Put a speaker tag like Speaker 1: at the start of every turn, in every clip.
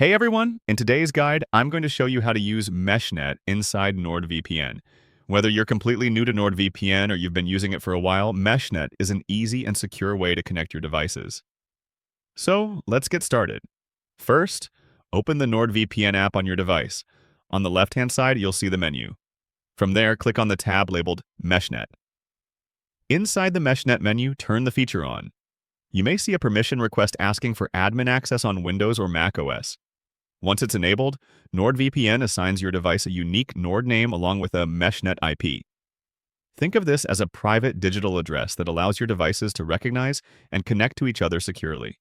Speaker 1: Hey everyone! In today's guide, I'm going to show you how to use Meshnet inside NordVPN. Whether you're completely new to NordVPN or you've been using it for a while, Meshnet is an easy and secure way to connect your devices. So, let's get started. First, open the NordVPN app on your device. On the left-hand side, you'll see the menu. From there, click on the tab labeled Meshnet. Inside the Meshnet menu, turn the feature on. You may see a permission request asking for admin access on Windows or Mac OS. Once it's enabled, NordVPN assigns your device a unique Nord name along with a Meshnet IP. Think of this as a private digital address that allows your devices to recognize and connect to each other securely.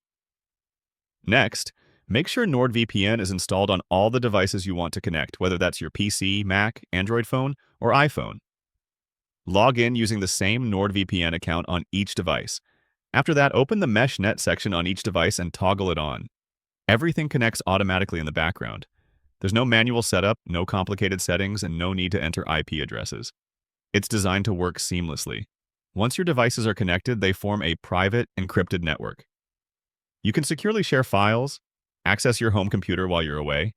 Speaker 1: Next, make sure NordVPN is installed on all the devices you want to connect, whether that's your PC, Mac, Android phone, or iPhone. Log in using the same NordVPN account on each device. After that, open the Meshnet section on each device and toggle it on. Everything connects automatically in the background. There's no manual setup, no complicated settings, and no need to enter IP addresses. It's designed to work seamlessly. Once your devices are connected, they form a private, encrypted network. You can securely share files, access your home computer while you're away,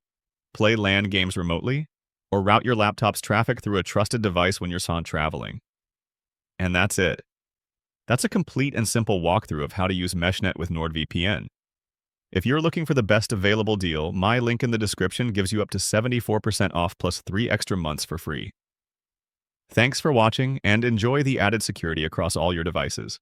Speaker 1: play LAN games remotely, or route your laptop's traffic through a trusted device when you're traveling. And that's it. That's a complete and simple walkthrough of how to use Meshnet with NordVPN. If you're looking for the best available deal, my link in the description gives you up to 74% off plus 3 extra months for free. Thanks for watching and enjoy the added security across all your devices.